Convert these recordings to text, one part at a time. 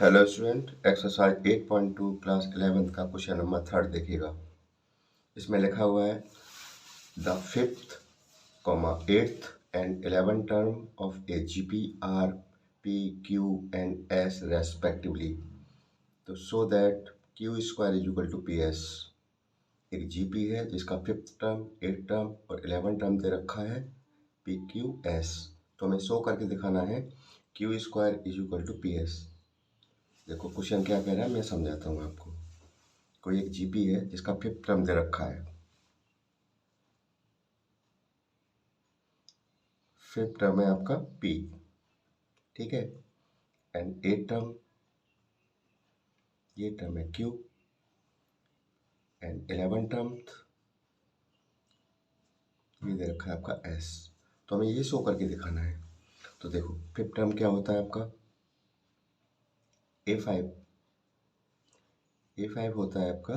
Hello student, exercise 8.2 class 11th का question number 3 देखिएगा। इसमें लिखा हुआ है the 5th, 8th and 11th term of a GP are P Q and S respectively, तो so that Q square is equal to P S. एक GP है जिसका 5th टर्म, 8th टर्म और 11th टर्म दे रखा है P Q S, तो हमें शो करके दिखाना है q square is equal to P s. देखो क्वेश्चन क्या कह रहा है, मैं समझाता हूँ आपको। कोई एक जीपी है जिसका 5th टर्म दे रखा है, 5th टर्म है आपका पी, ठीक है, एंड 8th टर्म, ये टर्म है क्यू, एंड 11th टर्म ये दे रखा है आपका एस। तो हमें ये शो करके दिखाना है। तो देखो 5th टर्म क्या होता है आपका A5, A5 होता है आपका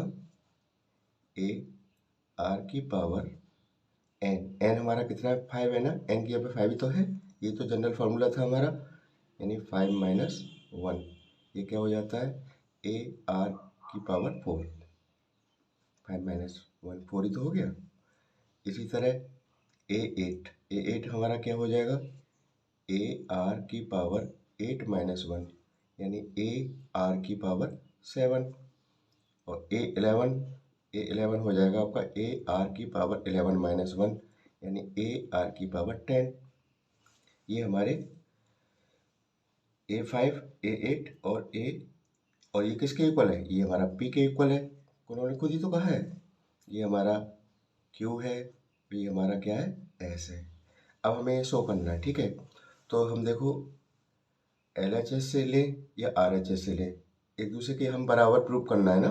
ए आर की पावर एन, एन हमारा कितना है 5 है ना, एन की यहाँ पे 5 ही तो है, ये तो जनरल फार्मूला था हमारा, यानी 5 माइनस 1, ये क्या हो जाता है ए आर की पावर 4, 5 माइनस 1 4 ही तो हो गया। इसी तरह ए एट हमारा क्या हो जाएगा ए आर की पावर 8 माइनस 1, यानी ए आर की पावर 7, और ए 11 हो जाएगा आपका ए आर की पावर 11 माइनस 1, यानी ए आर की पावर 10। ये हमारे A5, A8 और ये किसके इक्वल है, ये हमारा P के इक्वल है, उन्होंने खुद ही तो कहा है। ये हमारा Q है, ये हमारा क्या है S है। अब हमें ये शो करना है, ठीक है। तो हम देखो LHS से लें या RHS से लें, एक दूसरे के हम बराबर प्रूव करना है ना,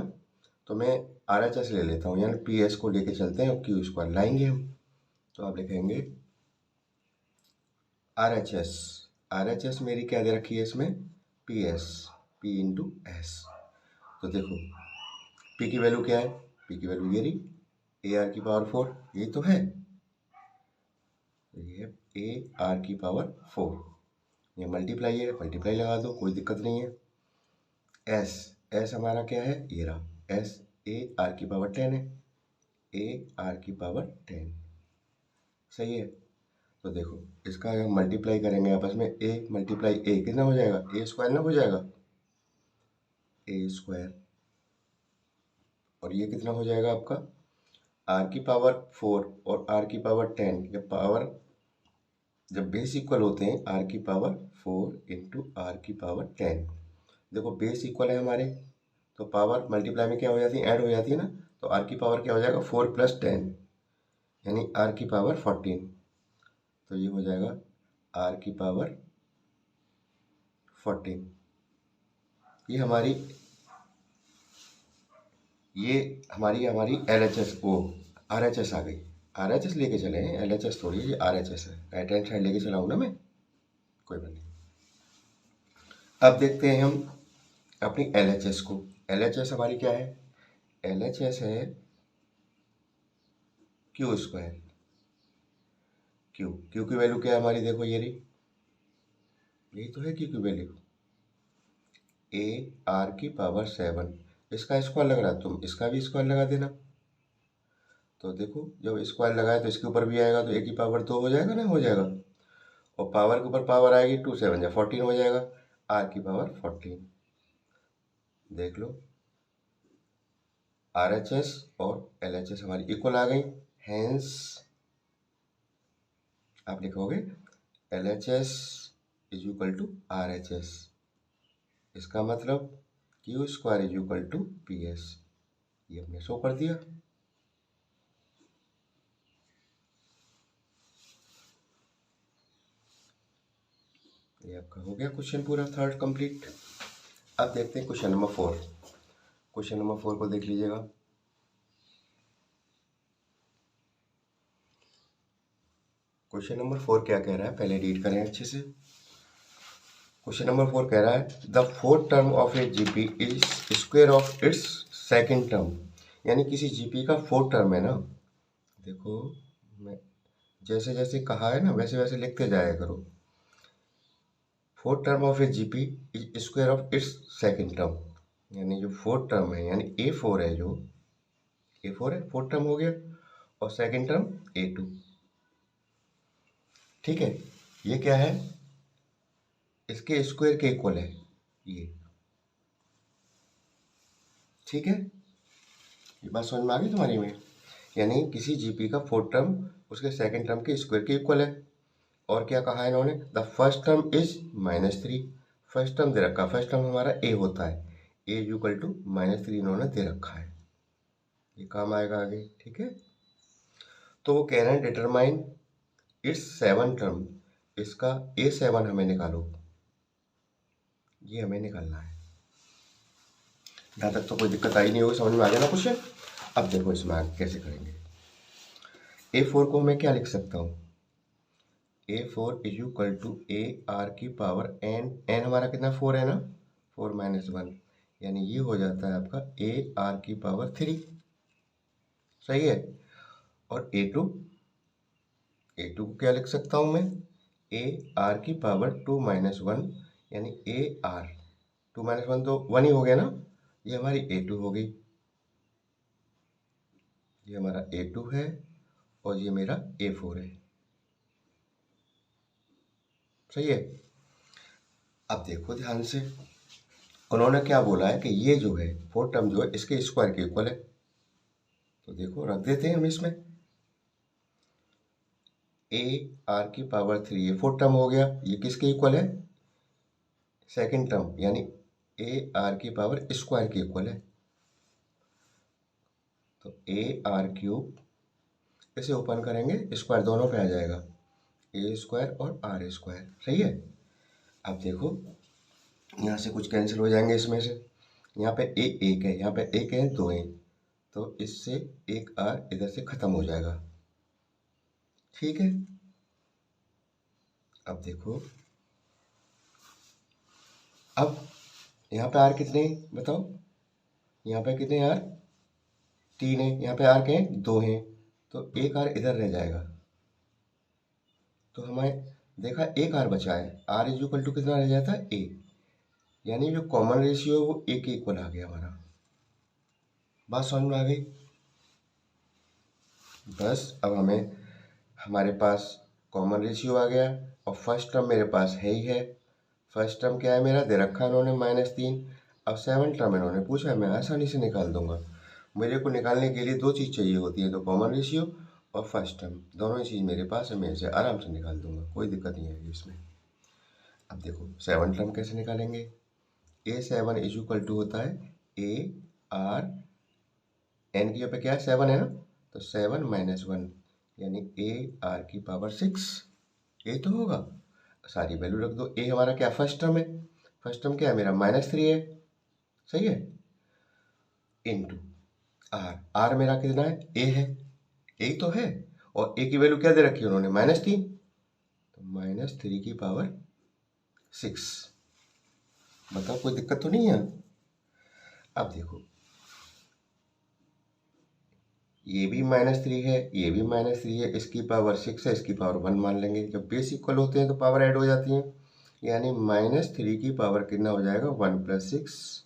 तो मैं RHS ले लेता हूँ, यानी PS को लेके चलते हैं और Q स्क्वायर लाएंगे हम। तो आप लिखेंगे RHS मेरी क्या दे रखी है इसमें PS, P इंटू एस। तो देखो P की वैल्यू क्या है, P की वैल्यू ये रही AR की पावर 4, ये तो है, ये है AR की पावर 4, ये मल्टीप्लाई है, मल्टीप्लाई लगा दो, कोई दिक्कत नहीं है। S हमारा क्या है, ये रहा S, AR की पावर 10 है, AR की पावर 10, सही है। तो देखो इसका हम मल्टीप्लाई करेंगे आपस में, A मल्टीप्लाई A कितना हो जाएगा, A स्क्वायर ना हो जाएगा, A स्क्वायर, और ये कितना हो जाएगा आपका R की पावर 4 और R की पावर 10, जब बेस इक्वल होते हैं R की पावर 4 इंटू R की पावर 10, देखो बेस इक्वल है हमारे, तो पावर मल्टीप्लाई में क्या हो जाती है, ऐड हो जाती है ना, तो R की पावर क्या हो जाएगा 4 प्लस 10, यानी R की पावर 14, तो ये हो जाएगा R की पावर 14। ये हमारी हमारी LHS ओ RHS आ गई, RHS लेके चले हैं, LHS थोड़ी है, ये RHS है, राइट हैंड साइड लेके चला हूँ ना मैं, कोई बात नहीं। अब देखते हैं हम अपनी LHS को। LHS हमारी क्या है, LHS है क्यू स्क्वायर, क्यू की वैल्यू क्या है हमारी, देखो ये रही, यही तो है क्यू की वैल्यू ए आर की पावर 7, इसका स्क्वायर लग रहा है, तुम इसका भी स्क्वायर लगा देना। तो देखो जब स्क्वायर लगाए तो इसके ऊपर भी आएगा, तो ए की पावर 2 हो जाएगा ना, हो जाएगा, और पावर के ऊपर पावर आएगी 2 7 या 14 हो जाएगा, आर की पावर 14। देख लो RHS और LHS हमारी इक्वल आ गई, हेंस आप लिखोगे LHS is equal to RHS, इसका मतलब Q square is equal to PS, ये हमने शो कर दिया। ये आपका हो गया क्वेश्चन पूरा 3rd कंप्लीट। अब देखते हैं क्वेश्चन नंबर 4। क्वेश्चन नंबर 4 को देख लीजिएगा। क्वेश्चन नंबर 4 क्या कह रहा है, पहले रीड करें अच्छे से। क्वेश्चन नंबर 4 कह रहा है the fourth term of a GP is square of its second term, यानी किसी जीपी का फोर्थ टर्म है ना, देखो मैं जैसे जैसे कहा है ना वैसे वैसे लिखते जाया करो। Fourth term of a GP is square of its second term, यानी जो फोर्थ टर्म है यानी A4 है, जो A4 है फोर्थ टर्म हो गया, और सेकंड टर्म A2। ठीक है, ये क्या है, इसके स्क्वायर के इक्वल है ये। ठीक है, ये बात समझ में आ गई तुम्हारी में, यानी किसी जीपी का फोर्थ टर्म उसके सेकंड टर्म के स्क्वायर के इक्वल है। और क्या कहा है इन्होंने, the first term is -3। First term दे रखा है, फर्स्ट टर्म हमारा ए होता है, ए इक्वल टू -3 इन्होंने दे रखा है, ये काम आएगा आगे। ठीक है, तो वो कह रहे हैं डिटरमाइन इट्स 7 टर्म, इसका A7 हमें निकालो, ये हमें निकालना है। यहाँ तक तो कोई दिक्कत आई नहीं होगी, समझ में आ गया ना क्वेश्चन। अब देखो इसमें आगे कैसे करेंगे। A4 को मैं क्या लिख सकता हूँ, A4 is equal to AR की पावर n हमारा कितना 4 है ना, 4 - 1, यानी ये हो जाता है आपका AR की पावर 3। सही है, और A2 को क्या लिख सकता हूँ मैं, AR की पावर 2 - 1, यानी AR 2 - 1 तो 1 ही हो गया ना, ये हमारी A2 हो गई, ये हमारा A2 है और ये मेरा A4 है। सही है, अब देखो ध्यान से, उन्होंने क्या बोला है कि ये जो है फोर्थ टर्म जो है इसके स्क्वायर के इक्वल है, तो देखो रख देते हैं हम इसमें, AR की पावर 3 ये फोर्थ टर्म हो गया, ये किसके इक्वल है, सेकंड टर्म, यानी AR की पावर स्क्वायर के इक्वल है, तो AR3 इसे ओपन करेंगे स्क्वायर दोनों पे आ जाएगा, A² और R²। सही है, अब देखो यहाँ से कुछ कैंसिल हो जाएंगे इसमें से, यहाँ पे एक है, यहाँ पे एक है, दो है, तो इससे एक R इधर से खत्म हो जाएगा। ठीक है, अब देखो, अब यहाँ पे R कितने हैं बताओ, यहाँ पे कितने R 3 है, यहाँ पे R के हैं 2 हैं, तो एक R इधर रह जाएगा, तो हमें देखा एक R बचा है, R इज इक्वल टू कितना रह जाता है A, यानी जो कॉमन रेशियो है वो A के इक्वल आ गया हमारा। बात समझ में आ गई, बस अब हमें हमारे पास कॉमन रेशियो आ गया, और फर्स्ट टर्म मेरे पास है ही है, फर्स्ट टर्म क्या है मेरा दे रखा है इन्होंने -3, अब 7 टर्म इन्होंने पूछा है, मैं आसानी से निकाल दूंगा। मेरे को निकालने के लिए दो चीज़ चाहिए होती है, तो कॉमन रेशियो और फर्स्ट टर्म, दोनों ही चीज़ मेरे पास है, मैं इसे आराम से निकाल दूंगा, कोई दिक्कत नहीं आएगी इसमें। अब देखो 7 टर्म कैसे निकालेंगे, A7 इज इक्वल टू होता है AR, n की जगह पे क्या है 7 है ना, तो 7 - 1, यानी AR की पावर 6, ये तो होगा, सारी वैल्यू रख दो। A हमारा क्या फर्स्ट टर्म है, फर्स्ट टर्म क्या है मेरा -3 है, सही है, इनटू R मेरा कितना है A है, A तो है, और A की वैल्यू क्या दे रखी है उन्होंने -3, तो -3 की पावर 6। बताओ कोई दिक्कत तो नहीं है। अब देखो ये भी -3 है, ये भी -3 है, इसकी पावर 6 है, इसकी पावर 1 मान लेंगे, जब बेस इक्वल होते हैं तो पावर ऐड हो जाती है, यानी -3 की पावर कितना हो जाएगा 1 + 6,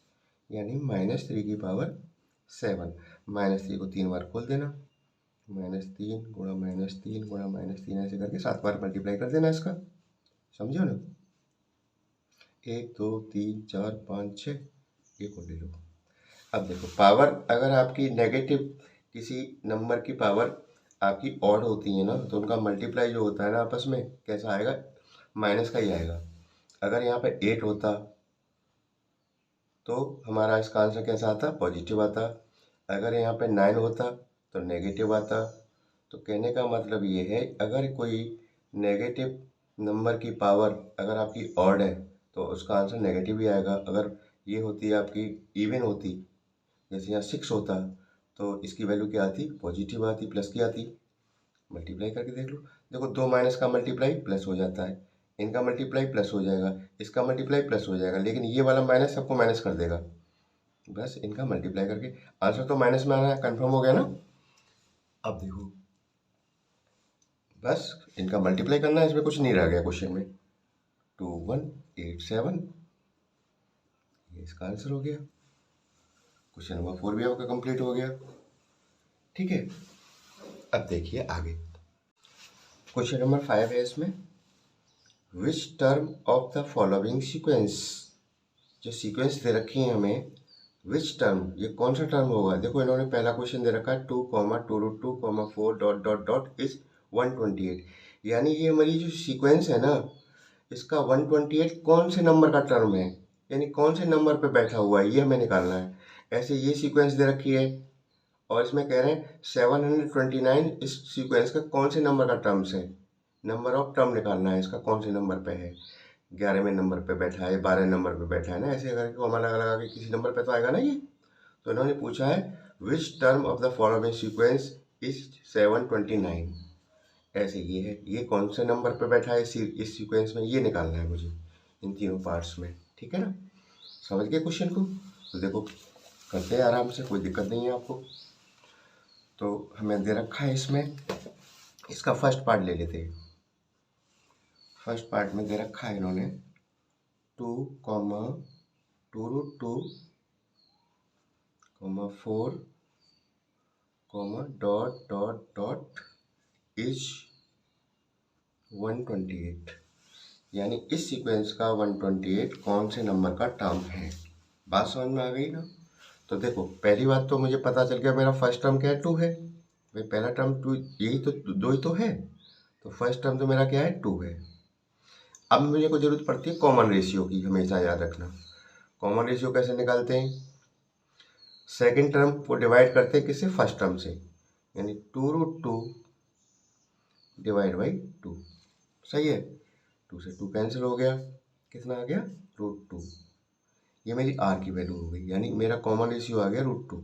यानी -3 की पावर 7। -3 को 3 बार खोल देना, -3 गुणा -3 गुणा -3 ऐसे करके 7 बार मल्टीप्लाई कर देना इसका, समझो ना, 1 2 3 4 5 6, ये को ले लो। अब देखो पावर अगर आपकी नेगेटिव किसी नंबर की पावर आपकी ऑड होती है ना, तो उनका मल्टीप्लाई जो होता है ना आपस में कैसा आएगा, माइनस का ही आएगा। अगर यहाँ पे 8 होता तो हमारा इसका आंसर कैसा आता, पॉजिटिव आता। अगर यहाँ पे 9 होता तो नेगेटिव आता। तो कहने का मतलब ये है, अगर कोई नेगेटिव नंबर की पावर अगर आपकी ऑड है तो उसका आंसर नेगेटिव ही आएगा। अगर ये होती आपकी इवन होती, जैसे यहाँ 6 होता, तो इसकी वैल्यू क्या आती, पॉजिटिव आती, प्लस की आती। मल्टीप्लाई करके देख लो, देखो 2 माइनस का मल्टीप्लाई प्लस हो जाता है, इनका मल्टीप्लाई प्लस हो जाएगा, इसका मल्टीप्लाई प्लस हो जाएगा, लेकिन ये वाला माइनस सबको माइनस कर देगा। बस इनका मल्टीप्लाई करके आंसर तो माइनस में आना है, कन्फर्म हो गया ना। अब देखो बस इनका मल्टीप्लाई करना है, इसमें कुछ नहीं रह गया क्वेश्चन में। 2 1 87, ये इसका आंसर हो गया। क्वेश्चन नंबर 4 भी आपका कंप्लीट हो गया। ठीक है, अब देखिए आगे। क्वेश्चन नंबर 5 है इसमें, which term of the following sequence, जो सीक्वेंस दे रखी है हमें, विच टर्म, ये कौन सा टर्म होगा। देखो इन्होंने पहला क्वेश्चन दे रखा है 2, 2√2, 4 डॉट डॉट डॉट इज 128, यानी ये हमारी जो सीक्वेंस है ना, इसका 128 कौन से नंबर का टर्म है, यानी कौन से नंबर पे बैठा हुआ है, ये हमें निकालना है। ऐसे ये सीक्वेंस दे रखी है और इसमें कह रहे हैं 729 इस सीक्वेंस का कौन से नंबर का टर्म्स है, नंबर ऑफ टर्म निकालना है इसका, कौन से नंबर पे है, 11वें नंबर पे बैठा है, 12 नंबर पे बैठा है ना, ऐसे करके को हमारा लगा के किसी नंबर पे तो आएगा ना ये। तो इन्होंने पूछा है which term of the following sequence is 729, ऐसे ये है, ये कौन से नंबर पे बैठा है इस सीक्वेंस में, ये निकालना है मुझे इन तीनों पार्ट्स में। ठीक है ना, समझ गए क्वेश्चन को। तो देखो करते हैं आराम से, कोई दिक्कत नहीं है आपको। तो हमें दे रखा है इसमें, इसका फर्स्ट पार्ट ले लेते हैं। फर्स्ट पार्ट में दे रखा है इन्होंने 2, 2√2, 4, डॉट डॉट डॉट इज 128, यानी इस सीक्वेंस का 128 कौन से नंबर का टर्म है। बात समझ में आ गई ना। तो देखो पहली बात तो मुझे पता चल गया मेरा फर्स्ट टर्म क्या है, 2 है भाई, पहला टर्म 2, यही तो 2 ही तो है, तो फर्स्ट टर्म तो मेरा क्या है 2 है। अब मुझे को जरूरत पड़ती है कॉमन रेशियो की, हमेशा याद रखना। कॉमन रेशियो कैसे निकालते हैं, सेकंड टर्म को डिवाइड करते हैं किससे, फर्स्ट टर्म से, यानी 2√2 डिवाइड बाई 2, सही है। 2 से 2 कैंसिल हो गया, कितना आ गया √2, ये मेरी आर की वैल्यू हो गई, यानी मेरा कॉमन रेशियो आ गया √2।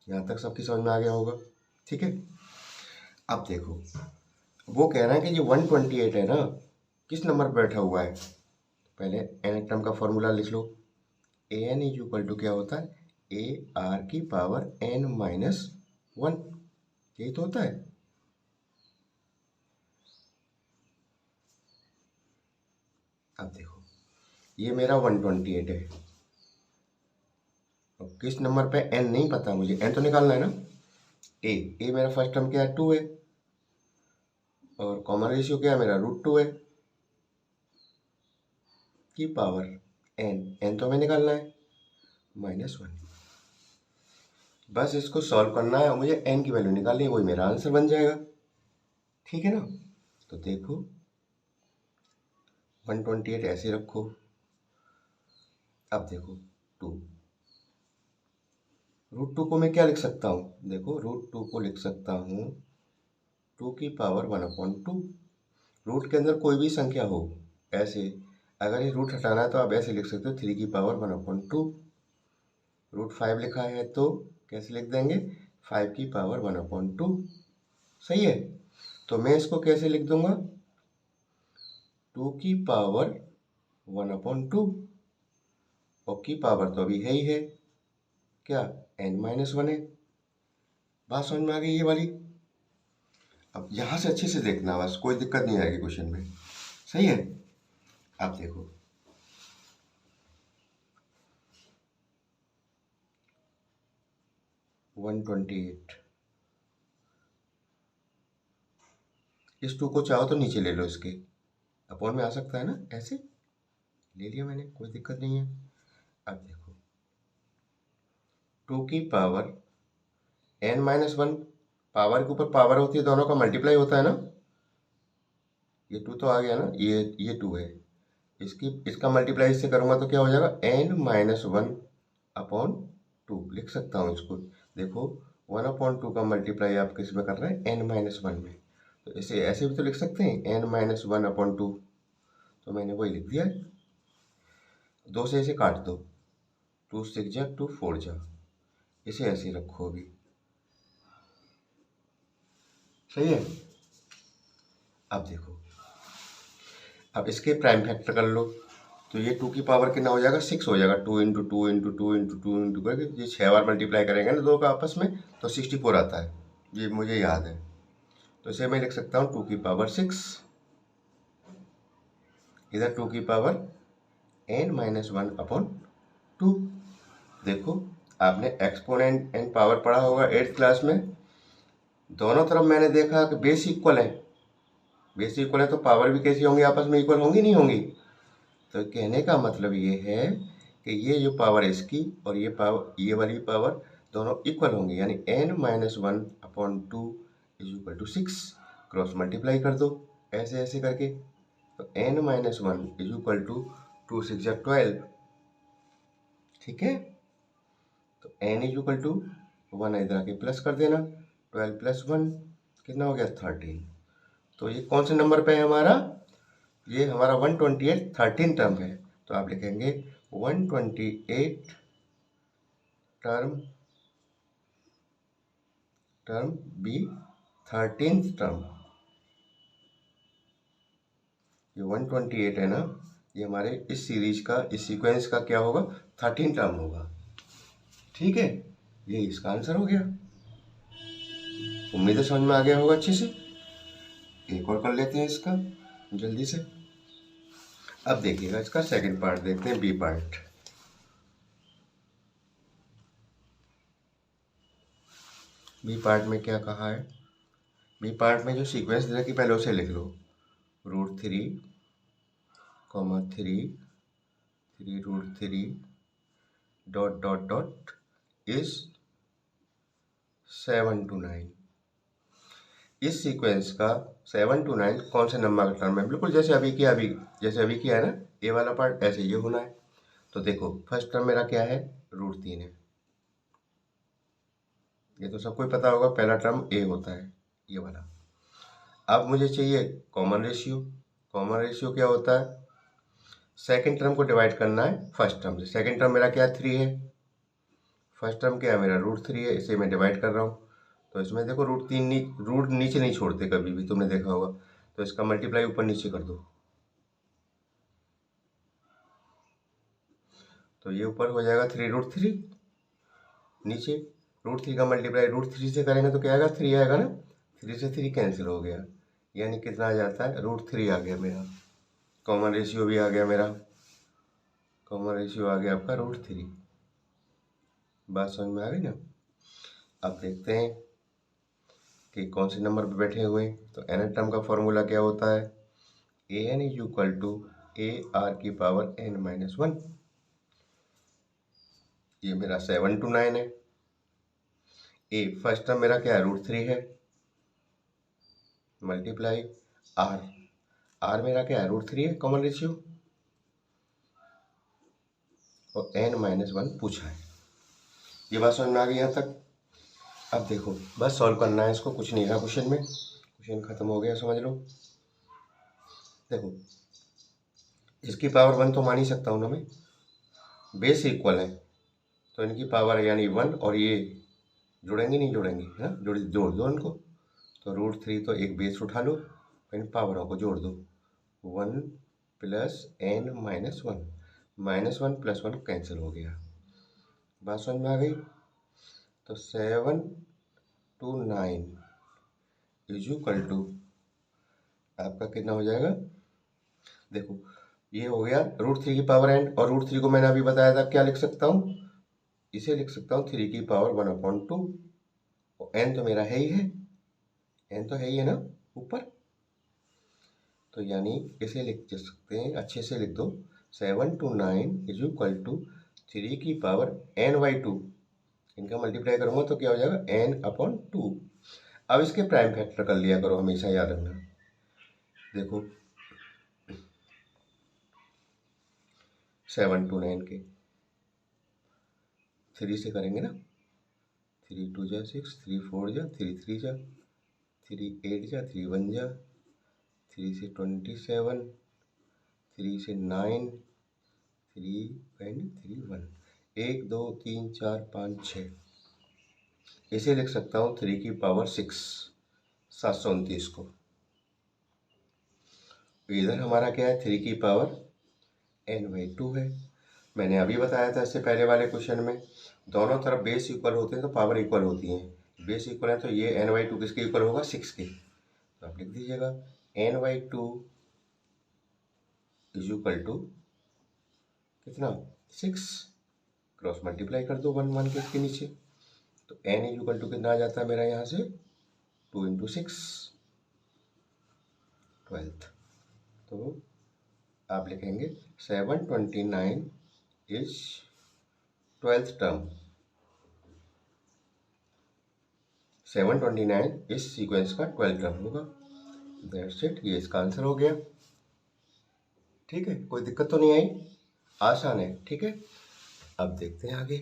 यहाँ तक सबकी समझ में आ गया होगा। ठीक है, अब देखो वो कह रहा है कि जो 128 है ना, किस नंबर पर बैठा हुआ है। पहले एन टर्म का फॉर्मूला लिख लो, A N is equal to क्या होता है, ए आर की पावर n माइनस 1, यही तो होता है। अब देखो ये मेरा 128 है, अब किस नंबर पे n नहीं पता मुझे, n तो निकालना है ना। ए मेरा फर्स्ट टर्म क्या है 2 है, और कॉमन रेशियो क्या है मेरा √2 है, की पावर n तो हमें निकालना है -1। बस इसको सॉल्व करना है और मुझे n की वैल्यू निकालनी है, वही मेरा आंसर बन जाएगा। ठीक है ना, तो देखो 128 ऐसे रखो। अब देखो 2, √2 को मैं क्या लिख सकता हूँ, देखो √2 को लिख सकता हूँ 2 की पावर 1/2। रूट के अंदर कोई भी संख्या हो, ऐसे अगर ये रूट हटाना है तो आप ऐसे लिख सकते हो 3 की पावर 1/2। √5 लिखा है तो कैसे लिख देंगे, 5 की पावर 1/2, सही है। तो मैं इसको कैसे लिख दूंगा, 2 की पावर 1/2, और की पावर तो अभी है ही है क्या, n-1 है। बात समझ में आ गई ये वाली। अब यहाँ से अच्छे से देखना, बस कोई दिक्कत नहीं आएगी क्वेश्चन में, सही है। आप देखो वन 128, इस 2 को चाहो तो नीचे ले लो, इसके अपॉन में आ सकता है ना, ऐसे ले लिया मैंने, कोई दिक्कत नहीं है। अब देखो 2 की पावर n-1, पावर के ऊपर पावर होती है, दोनों का मल्टीप्लाई होता है ना, ये 2 तो आ गया ना, ये 2 है, इसका मल्टीप्लाई इससे करूँगा तो क्या हो जाएगा, n-1/2 लिख सकता हूँ इसको। देखो 1/2 का मल्टीप्लाई आप किस में कर रहे हैं, n-1 में, तो इसे ऐसे भी तो लिख सकते हैं n-1/2, तो मैंने वही लिख दिया है। 2 से इसे काट दो, 2 6 जा 2 4 जा, इसे ऐसे ही रखो अभी, सही है। अब देखो, अब इसके प्राइम फैक्टर कर लो, तो ये 2 की पावर कितना हो जाएगा, 6 हो जाएगा, 2 × 2 × 2 × 2 × करके ये 6 बार मल्टीप्लाई करेंगे ना दो का आपस में, तो 64 आता है, ये मुझे याद है। तो इसे मैं लिख सकता हूँ 2 की पावर 6, इधर 2 की पावर n-1/2। देखो आपने एक्सपोनेंट एंड पावर पढ़ा होगा 8th क्लास में। दोनों तरफ मैंने देखा कि बेस इक्वल है, बेस इक्वल है तो पावर भी कैसी होंगी, आपस में इक्वल होंगी नहीं होंगी। तो कहने का मतलब ये है कि ये जो पावर है इसकी और ये पावर, ये वाली पावर दोनों इक्वल होंगी, यानी n-1/2 = 6। क्रॉस मल्टीप्लाई कर दो ऐसे ऐसे करके, तो n-1 = 2 6 12। ठीक है, तो n = 1 इधर आके प्लस कर देना, 12 + 1 कितना हो गया 13। तो ये कौन से नंबर पे है हमारा, ये हमारा 128 13 टर्म है। तो आप लिखेंगे 128 टर्म बी 13th टर्म। ये 128 है ना, ये हमारे इस सीरीज का, इस सीक्वेंस का क्या होगा, 13 टर्म होगा। ठीक है, ये इसका आंसर हो गया। उम्मीद है समझ में आ गया होगा अच्छे से। एक और कर लेते हैं इसका जल्दी से। अब देखिएगा इसका सेकंड पार्ट देखते हैं, बी पार्ट। बी पार्ट में क्या कहा है, बी पार्ट में जो सीक्वेंस दे रखी पहले उसे लिख लो, √3, 3 3√3 ... इज 7 to 9। इस सीक्वेंस का 7 to 9 कौन से नंबर का टर्म है, बिल्कुल जैसे अभी किया, जैसे अभी किया है ना, ए वाला पार्ट ऐसे ये होना है। तो देखो फर्स्ट टर्म मेरा क्या है, √3 है, ये तो सबको पता होगा, पहला टर्म ए होता है ये वाला। अब मुझे चाहिए कॉमन रेशियो। कॉमन रेशियो क्या होता है, सेकंड टर्म को डिवाइड करना है फर्स्ट टर्म से। सेकंड टर्म मेरा क्या है, 3 है, फर्स्ट टर्म क्या है मेरा √3 है, इसे मैं डिवाइड कर रहा हूँ। तो इसमें देखो रूट नीचे नहीं छोड़ते कभी भी, तुमने देखा होगा। तो इसका मल्टीप्लाई ऊपर नीचे कर दो, तो ये ऊपर हो जाएगा 3√3, नीचे √3 का मल्टीप्लाई √3 से करेंगे तो क्या आएगा, 3 आएगा ना, 3 से 3 कैंसिल हो गया, यानी कितना आ जाता है, √3 आ गया मेरा। कॉमन रेशियो भी आ गया मेरा, कॉमन रेशियो आ गया आपका √3। बात समझ में आ गई ना। अब देखते हैं कि कौन से नंबर पे बैठे हुए हैं। तो एन टर्म का फॉर्मूला क्या होता है, an = ar⁻n-1। ये मेरा 7 to 9 है। ए फर्स्ट टर्म मेरा क्या है, √3 है, मल्टीप्लाई आर मेरा क्या है, √3 है कॉमन रेशियो, और n-1 पूछा है। ये बात समझ में आ गई यहाँ तक। अब देखो बस सॉल्व करना है इसको, कुछ नहीं है क्वेश्चन में, क्वेश्चन खत्म हो गया समझ लो। देखो इसकी पावर 1 तो मान ही सकता हूँ ना मैं, बेस इक्वल है तो इनकी पावर यानी 1, और ये जुड़ेंगे नहीं जुड़ेंगे, है ना, जोड़ दो इनको। तो √3 तो एक बेस उठा लो, इन पावरों को जोड़ दो, 1 + n-1, -1 + 1 कैंसिल हो गया। बात समझ में आ गई। तो 7 to 9 = आपका कितना हो जाएगा, देखो ये हो गया √3 की पावर n, और √3 को मैंने अभी बताया था क्या लिख सकता हूँ, इसे लिख सकता हूँ 3 की पावर 1/2, और n तो मेरा है ही है, n तो है ही है ना ऊपर। तो यानी इसे लिख सकते हैं, अच्छे से लिख दो, 7 to 9 = 3 की पावर n/2। इनका मल्टीप्लाई करूँगा तो क्या हो जाएगा, n/2। अब इसके प्राइम फैक्टर कर लिया करो, हमेशा याद रखना। देखो 7 to 9 के 3 से करेंगे ना, 3 2 जा 6, 3 4 जा, 3 3 जा, 3 8 जा, 3 1 जा, 3 से 27, 3 से 9, 3 एंड 3 1, 1 2 3 4 5 6। इसे लिख सकता हूँ 3 की पावर 6, 729 को। इधर हमारा क्या है, 3 की पावर n/2 है। मैंने अभी बताया था इससे पहले वाले क्वेश्चन में, दोनों तरफ बेस इक्वल होते हैं तो पावर इक्वल होती है। बेस इक्वल है तो ये n/2 किसके इक्वल होगा, 6 के। तो आप लिख दीजिएगा n/2 इज इक्वल टू कितना 6, क्रॉस मल्टीप्लाई कर दो 1 1 के इसके नीचे, तो n इज इक्वल टू कितना आ जाता है मेरा यहाँ से 2 इंटू 6 12th। तो आप लिखेंगे 729 इज 12th टर्म। 729 इस सीक्वेंस का 12th टर्म होगा। दैट्स इट, ये इसका आंसर हो गया। ठीक है, कोई दिक्कत तो नहीं आई, आसान है। ठीक है, अब देखते हैं आगे।